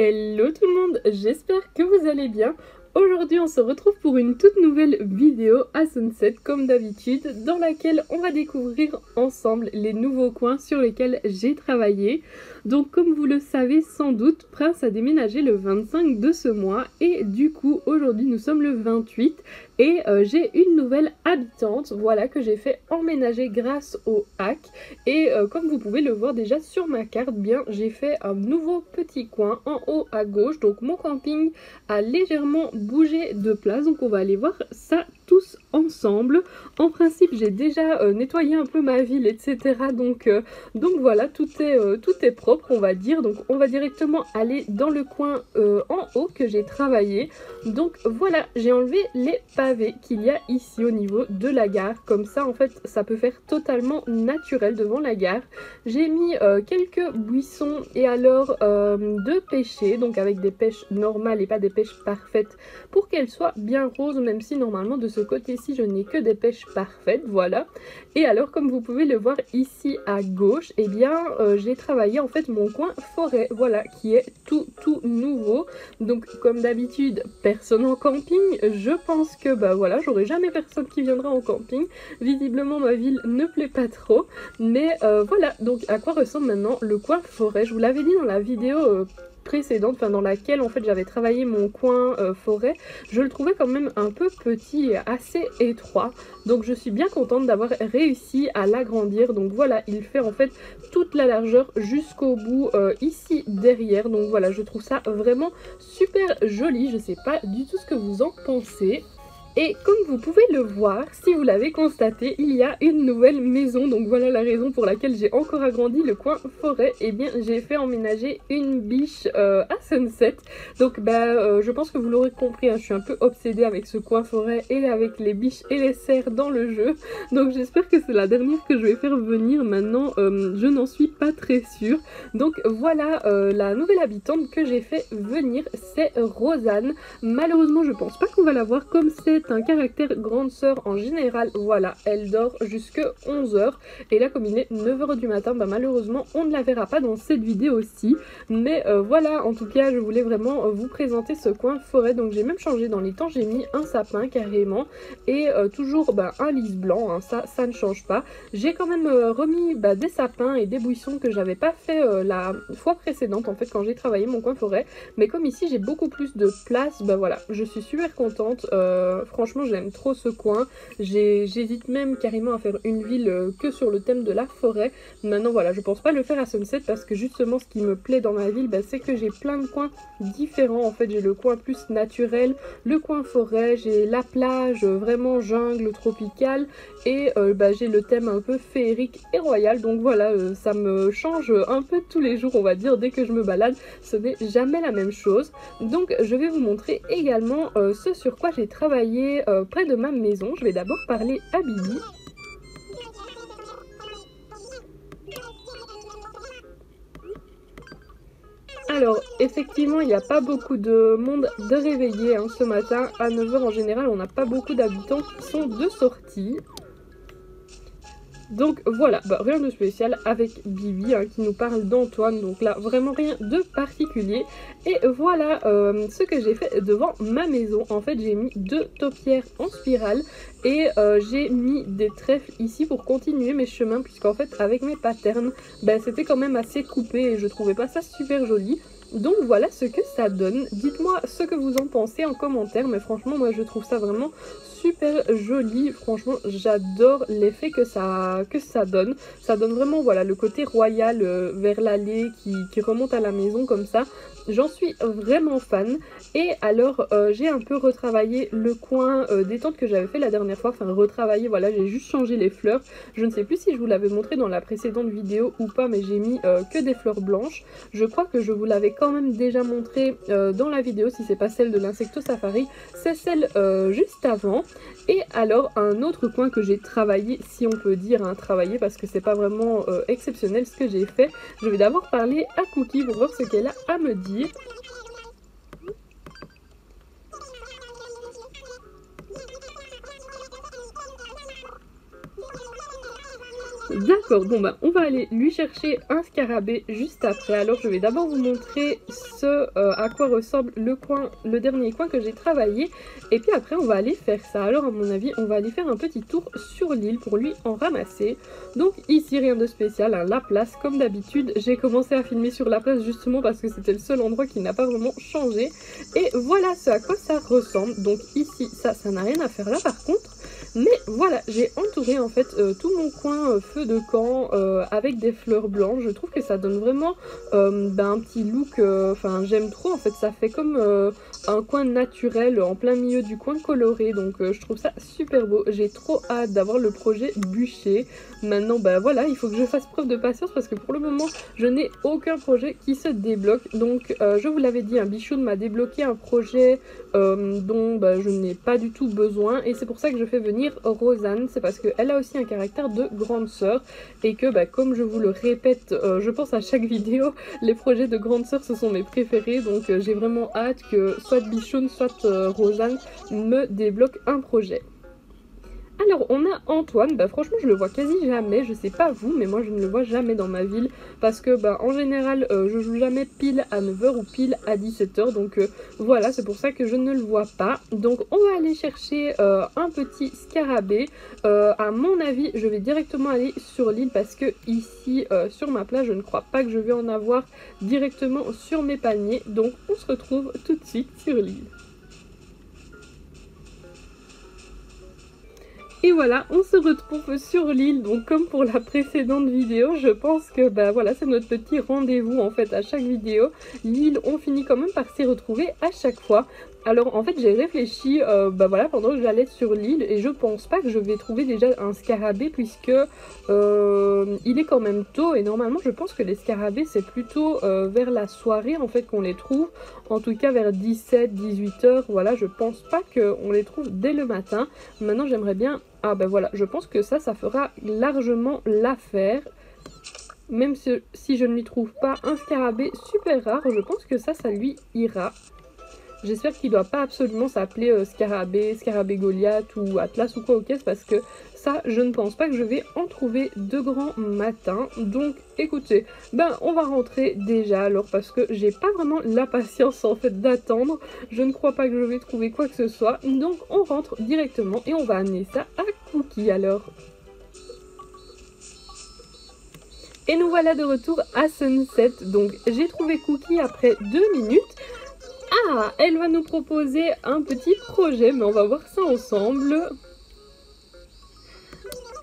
Hello tout le monde, j'espère que vous allez bien. Aujourd'hui on se retrouve pour une toute nouvelle vidéo à Sunset comme d'habitude dans laquelle on va découvrir ensemble les nouveaux coins sur lesquels j'ai travaillé. Donc comme vous le savez sans doute, Prince a déménagé le 25 de ce mois et du coup aujourd'hui nous sommes le 28 et j'ai une nouvelle habitante, voilà, que j'ai fait emménager grâce au hack. Et comme vous pouvez le voir déjà sur ma carte, bien j'ai fait un nouveau petit coin en haut à gauche. Donc mon camping a légèrement bougé de place, donc on va aller voir ça tous ensemble. En principe j'ai déjà nettoyé un peu ma ville, etc. Donc voilà, tout est propre, on va dire. Donc on va directement aller dans le coin en haut que j'ai travaillé. Donc voilà, j'ai enlevé les pavés qu'il y a ici au niveau de la gare. Comme ça en fait ça peut faire totalement naturel devant la gare. J'ai mis quelques buissons et alors de pêcher, donc avec des pêches normales et pas des pêches parfaites, pour qu'elles soient bien roses, même si normalement de ce côté-ci je n'ai que des pêches parfaites, voilà. Et alors comme vous pouvez le voir ici à gauche, eh bien j'ai travaillé en fait mon coin forêt, voilà, qui est tout nouveau. Donc comme d'habitude, personne en camping, je pense que bah voilà, j'aurai jamais personne qui viendra en camping. Visiblement ma ville ne plaît pas trop, mais voilà, donc à quoi ressemble maintenant le coin forêt. Je vous l'avais dit dans la vidéo précédente, enfin dans laquelle en fait j'avais travaillé mon coin forêt, je le trouvais quand même un peu petit et assez étroit, donc je suis bien contente d'avoir réussi à l'agrandir. Donc voilà, il fait en fait toute la largeur jusqu'au bout ici derrière. Donc voilà, je trouve ça vraiment super joli. Je sais pas du tout ce que vous en pensez. Et comme vous pouvez le voir, si vous l'avez constaté, il y a une nouvelle maison. Donc voilà la raison pour laquelle j'ai encore agrandi le coin forêt. Et bien j'ai fait emménager une biche à Sunset. Donc je pense que vous l'aurez compris, hein, je suis un peu obsédée avec ce coin forêt et avec les biches et les cerfs dans le jeu. Donc j'espère que c'est la dernière que je vais faire venir maintenant. Je n'en suis pas très sûre. Donc voilà la nouvelle habitante que j'ai fait venir, c'est Rosanne. Malheureusement je pense pas qu'on va la voir, comme c'est un caractère grande sœur en général, voilà, elle dort jusque 11h et là comme il est 9h du matin, bah malheureusement on ne la verra pas dans cette vidéo-ci. Mais voilà, en tout cas je voulais vraiment vous présenter ce coin forêt. Donc j'ai même changé dans les temps, j'ai mis un sapin carrément et toujours un lys blanc, hein, ça ne change pas. J'ai quand même remis des sapins et des buissons que j'avais pas fait la fois précédente en fait quand j'ai travaillé mon coin forêt. Mais comme ici j'ai beaucoup plus de place, voilà, je suis super contente. Franchement j'aime trop ce coin, j'hésite même carrément à faire une ville que sur le thème de la forêt. Maintenant voilà, je pense pas le faire à Sunset parce que justement ce qui me plaît dans ma ville, c'est que j'ai plein de coins différents. En fait j'ai le coin plus naturel, le coin forêt, j'ai la plage vraiment jungle tropicale et j'ai le thème un peu féerique et royal. Donc voilà, ça me change un peu tous les jours, on va dire. Dès que je me balade, ce n'est jamais la même chose. Donc je vais vous montrer également ce sur quoi j'ai travaillé près de ma maison. Je vais d'abord parler à Bibi. Alors effectivement il n'y a pas beaucoup de monde de réveillé hein, ce matin. À 9h en général on n'a pas beaucoup d'habitants qui sont de sortie. Donc voilà, rien de spécial avec Bibi hein, qui nous parle d'Antoine. Donc là vraiment rien de particulier. Et voilà ce que j'ai fait devant ma maison. En fait j'ai mis 2 taupières en spirale et j'ai mis des trèfles ici pour continuer mes chemins, puisqu'en fait avec mes patterns c'était quand même assez coupé et je trouvais pas ça super joli. Donc voilà ce que ça donne. Dites-moi ce que vous en pensez en commentaire, mais franchement moi je trouve ça vraiment super joli. Franchement j'adore l'effet que ça donne. Ça donne vraiment voilà le côté royal vers l'allée qui remonte à la maison comme ça. J'en suis vraiment fan. Et alors j'ai un peu retravaillé le coin des tentes que j'avais fait la dernière fois. Enfin retravaillé, voilà, j'ai juste changé les fleurs. Je ne sais plus si je vous l'avais montré dans la précédente vidéo ou pas, mais j'ai mis que des fleurs blanches. Je crois que je vous l'avais quand même déjà montré dans la vidéo, si c'est pas celle de l'insecto safari, c'est celle juste avant. Et alors un autre coin que j'ai travaillé, si on peut dire travaillé, parce que c'est pas vraiment exceptionnel ce que j'ai fait. Je vais d'abord parler à Cookie pour voir ce qu'elle a à me dire. D'accord, bon bah on va aller lui chercher un scarabée juste après. Alors je vais d'abord vous montrer ce à quoi ressemble le dernier coin que j'ai travaillé. Et puis après on va aller faire ça. Alors à mon avis on va aller faire un petit tour sur l'île pour lui en ramasser. Donc ici rien de spécial, hein, la place comme d'habitude. J'ai commencé à filmer sur la place justement parce que c'était le seul endroit qui n'a pas vraiment changé. Et voilà ce à quoi ça ressemble. Donc ici ça n'a rien à faire là par contre. Mais voilà, j'ai entouré en fait tout mon coin feu de camp avec des fleurs blanches. Je trouve que ça donne vraiment un petit look, enfin j'aime trop en fait, ça fait comme un coin naturel en plein milieu du coin coloré. Donc je trouve ça super beau, j'ai trop hâte d'avoir le projet bûcher. Maintenant bah voilà, il faut que je fasse preuve de patience parce que pour le moment je n'ai aucun projet qui se débloque. Donc je vous l'avais dit, un Bichoun m'a débloqué un projet dont je n'ai pas du tout besoin et c'est pour ça que je fais venir Rosanne. C'est parce qu'elle a aussi un caractère de grande sœur et que comme je vous le répète je pense à chaque vidéo, les projets de grande sœur ce sont mes préférés. Donc j'ai vraiment hâte que soit Bichoun soit Rosanne me débloque un projet. Alors on a Antoine, franchement je le vois quasi jamais, je sais pas vous mais moi je ne le vois jamais dans ma ville parce que en général je joue jamais pile à 9 h ou pile à 17 h. Donc voilà, c'est pour ça que je ne le vois pas. Donc on va aller chercher un petit scarabée. À mon avis je vais directement aller sur l'île parce que ici sur ma plage je ne crois pas que je vais en avoir directement sur mes palmiers. Donc on se retrouve tout de suite sur l'île. Et voilà, on se retrouve sur l'île, donc comme pour la précédente vidéo, je pense que voilà, c'est notre petit rendez-vous en fait à chaque vidéo. L'île, on finit quand même par s'y retrouver à chaque fois. Alors en fait j'ai réfléchi voilà, pendant que j'allais sur l'île et je pense pas que je vais trouver déjà un scarabée puisque il est quand même tôt et normalement je pense que les scarabées c'est plutôt vers la soirée en fait qu'on les trouve, en tout cas vers 17-18 h. Voilà, je pense pas qu'on les trouve dès le matin. Maintenant j'aimerais bien, voilà, je pense que ça fera largement l'affaire. Même si je ne lui trouve pas un scarabée super rare, je pense que ça lui ira. J'espère qu'il ne doit pas absolument s'appeler Scarabée Goliath ou Atlas ou quoi aux caisses parce que ça, je ne pense pas que je vais en trouver de grand matin. Donc écoutez, on va rentrer déjà alors parce que j'ai pas vraiment la patience en fait d'attendre. Je ne crois pas que je vais trouver quoi que ce soit. Donc on rentre directement et on va amener ça à Cookie alors. Et nous voilà de retour à Sunset. Donc j'ai trouvé Cookie après 2 minutes. Ah, elle va nous proposer un petit projet, mais on va voir ça ensemble.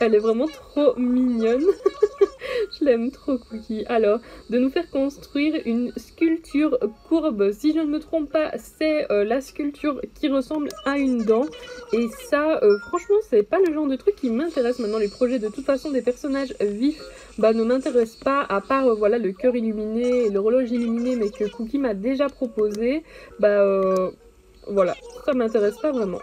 Elle est vraiment trop mignonne. Je l'aime trop Cookie. Alors, de nous faire construire une sculpture courbe. Si je ne me trompe pas, c'est la sculpture qui ressemble à une dent. Et ça, franchement, c'est pas le genre de truc qui m'intéresse. Maintenant, les projets de toute façon des personnages vifs ne m'intéressent pas. À part, voilà, le cœur illuminé et l'horloge illuminée, mais que Cookie m'a déjà proposé. Voilà, ça m'intéresse pas vraiment.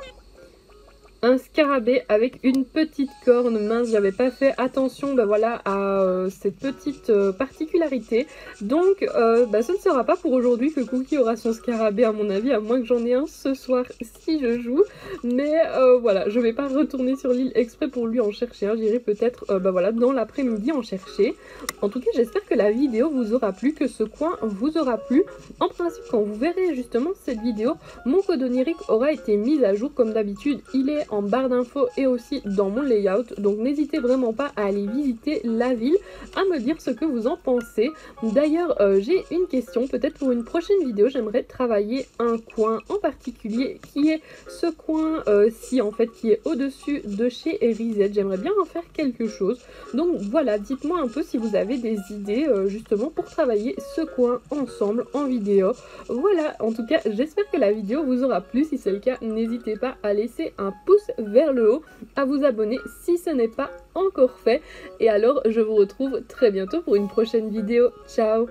Un scarabée avec une petite corne, mince, j'avais pas fait attention voilà, à cette petite particularité. Donc ce ne sera pas pour aujourd'hui que Cookie aura son scarabée à mon avis, à moins que j'en ai un ce soir si je joue. Mais voilà, je vais pas retourner sur l'île exprès pour lui en chercher un, j'irai peut-être voilà, dans l'après-midi en chercher. En tout cas j'espère que la vidéo vous aura plu, que ce coin vous aura plu. En principe quand vous verrez justement cette vidéo, mon code onirique aura été mis à jour comme d'habitude, il est en barre d'infos et aussi dans mon layout, donc n'hésitez vraiment pas à aller visiter la ville, à me dire ce que vous en pensez. D'ailleurs j'ai une question, peut-être pour une prochaine vidéo j'aimerais travailler un coin en particulier qui est ce coin ci en fait, qui est au-dessus de chez Reset. J'aimerais bien en faire quelque chose, donc voilà, dites-moi un peu si vous avez des idées justement pour travailler ce coin ensemble en vidéo. Voilà, en tout cas j'espère que la vidéo vous aura plu, si c'est le cas n'hésitez pas à laisser un pouce vers le haut, à vous abonner si ce n'est pas encore fait, et alors je vous retrouve très bientôt pour une prochaine vidéo. Ciao!